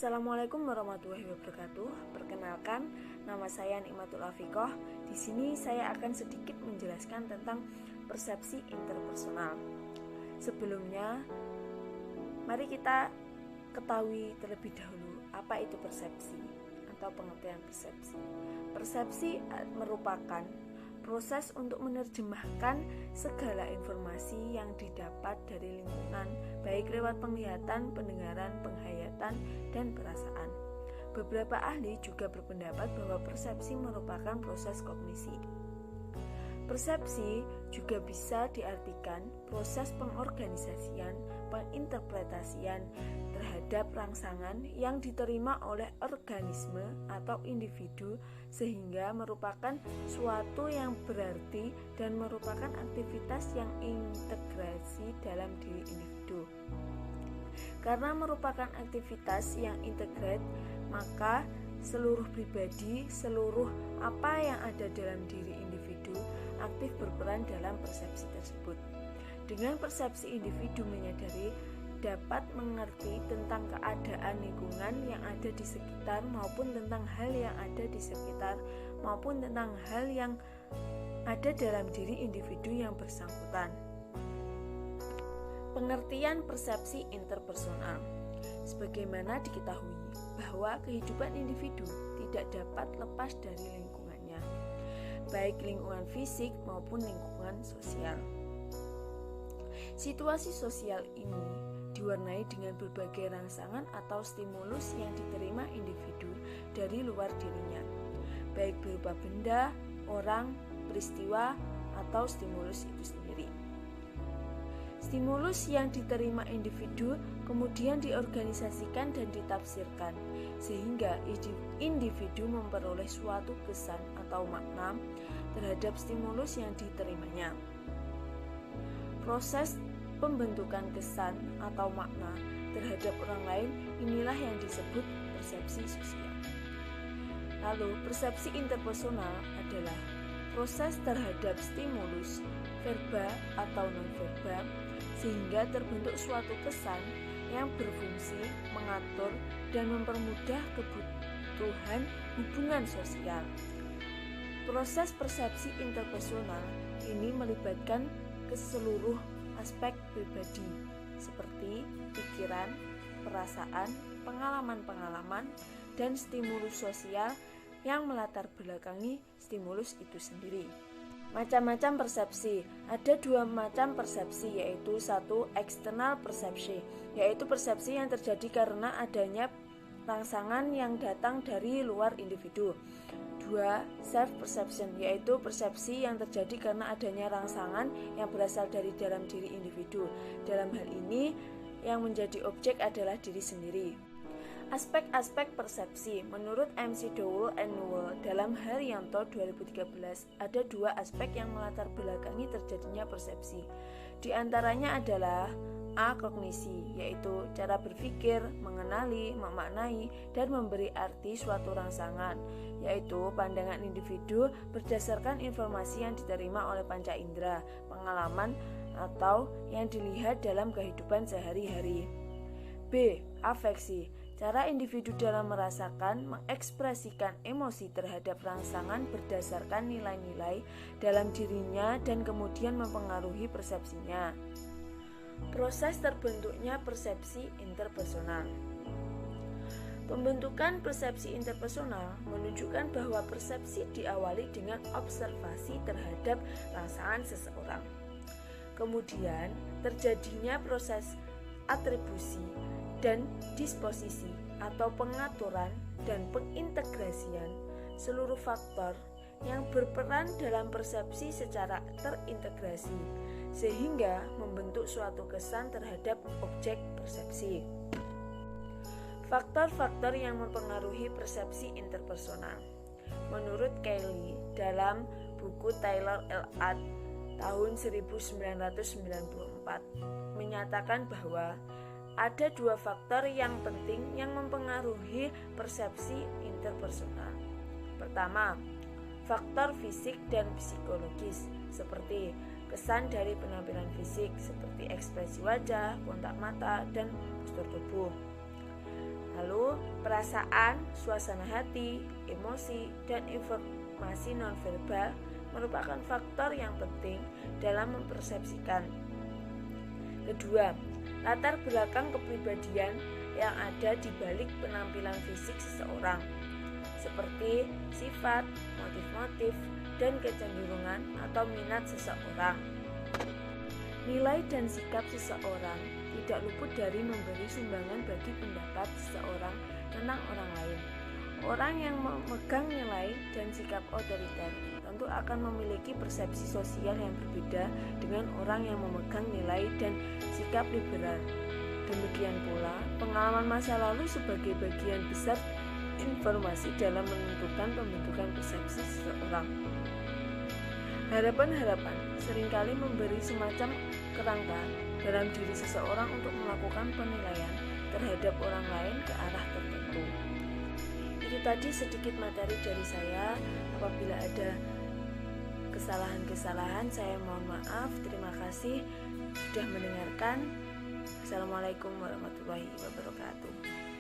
Assalamualaikum warahmatullahi wabarakatuh. Perkenalkan, nama saya Nikmatul Afikoh. Di sini saya akan sedikit menjelaskan tentang persepsi interpersonal. Sebelumnya, mari kita ketahui terlebih dahulu apa itu persepsi atau pengertian persepsi. Persepsi merupakan proses untuk menerjemahkan segala informasi yang didapat dari lingkungan, baik lewat penglihatan, pendengaran, penghayatan, dan perasaan. Beberapa ahli juga berpendapat bahwa persepsi merupakan proses kognisi. Persepsi juga bisa diartikan proses pengorganisasian, penginterpretasian terhadap rangsangan yang diterima oleh organisme atau individu sehingga merupakan suatu yang berarti dan merupakan aktivitas yang integrasi dalam diri individu. Karena merupakan aktivitas yang integrat, maka seluruh pribadi, seluruh apa yang ada dalam diri individu aktif berperan dalam persepsi tersebut. Dengan persepsi, individu menyadari dapat mengerti tentang keadaan lingkungan yang ada di sekitar maupun tentang hal yang ada di sekitar maupun tentang hal yang ada dalam diri individu yang bersangkutan. Pengertian persepsi interpersonal. Sebagaimana diketahui bahwa kehidupan individu tidak dapat lepas dari lingkungannya, baik lingkungan fisik maupun lingkungan sosial. Situasi sosial ini diwarnai dengan berbagai rangsangan atau stimulus yang diterima individu dari luar dirinya, baik berupa benda, orang, peristiwa, atau stimulus itu sendiri. Stimulus yang diterima individu kemudian diorganisasikan dan ditafsirkan, sehingga individu memperoleh suatu kesan atau makna terhadap stimulus yang diterimanya. Proses pembentukan kesan atau makna terhadap orang lain inilah yang disebut persepsi sosial. Lalu, persepsi interpersonal adalah proses terhadap stimulus verba atau non-verba sehingga terbentuk suatu kesan yang berfungsi mengatur dan mempermudah kebutuhan hubungan sosial. Proses persepsi interpersonal ini melibatkan keseluruh aspek pribadi seperti pikiran, perasaan, pengalaman-pengalaman, dan stimulus sosial yang melatar belakangi stimulus itu sendiri. Macam-macam persepsi. Ada dua macam persepsi, yaitu satu, external perception, yaitu persepsi yang terjadi karena adanya rangsangan yang datang dari luar individu. Dua, self perception, yaitu persepsi yang terjadi karena adanya rangsangan yang berasal dari dalam diri individu. Dalam hal ini, yang menjadi objek adalah diri sendiri. Aspek-aspek persepsi. Menurut MC Dowell and Newell dalam Haryanto 2013, ada dua aspek yang melatar belakangi terjadinya persepsi. Di antaranya adalah A. Kognisi, yaitu cara berpikir, mengenali, memaknai, dan memberi arti suatu rangsangan, yaitu pandangan individu berdasarkan informasi yang diterima oleh panca indera, pengalaman, atau yang dilihat dalam kehidupan sehari-hari. B. Afeksi, cara individu dalam merasakan, mengekspresikan emosi terhadap rangsangan berdasarkan nilai-nilai dalam dirinya dan kemudian mempengaruhi persepsinya. Proses terbentuknya persepsi interpersonal. Pembentukan persepsi interpersonal menunjukkan bahwa persepsi diawali dengan observasi terhadap rangsangan seseorang. Kemudian terjadinya proses atribusi dan disposisi atau pengaturan dan pengintegrasian seluruh faktor yang berperan dalam persepsi secara terintegrasi sehingga membentuk suatu kesan terhadap objek persepsi. Faktor-faktor yang mempengaruhi persepsi interpersonal. Menurut Kelly dalam buku Taylor et al. Tahun 1994 menyatakan bahwa ada dua faktor yang penting yang mempengaruhi persepsi interpersonal. Pertama, faktor fisik dan psikologis seperti kesan dari penampilan fisik seperti ekspresi wajah, kontak mata, dan postur tubuh. Lalu, perasaan, suasana hati, emosi, dan informasi nonverbal merupakan faktor yang penting dalam mempersepsikan. Kedua, latar belakang kepribadian yang ada di balik penampilan fisik seseorang, seperti sifat, motif-motif, dan kecenderungan atau minat seseorang. Nilai dan sikap seseorang tidak luput dari memberi sumbangan bagi pendapat seseorang tentang orang lain. Orang yang memegang nilai dan sikap otoriter tentu akan memiliki persepsi sosial yang berbeda dengan orang yang memegang nilai dan sikap liberal. Demikian pula, pengalaman masa lalu sebagai bagian besar informasi dalam menentukan pembentukan persepsi seseorang. Harapan-harapan seringkali memberi semacam kerangka dalam diri seseorang untuk melakukan penilaian terhadap orang lain ke arah tertentu. Itu tadi sedikit materi dari saya. Apabila ada kesalahan-kesalahan, saya mohon maaf. Terima kasih sudah mendengarkan. Assalamualaikum warahmatullahi wabarakatuh.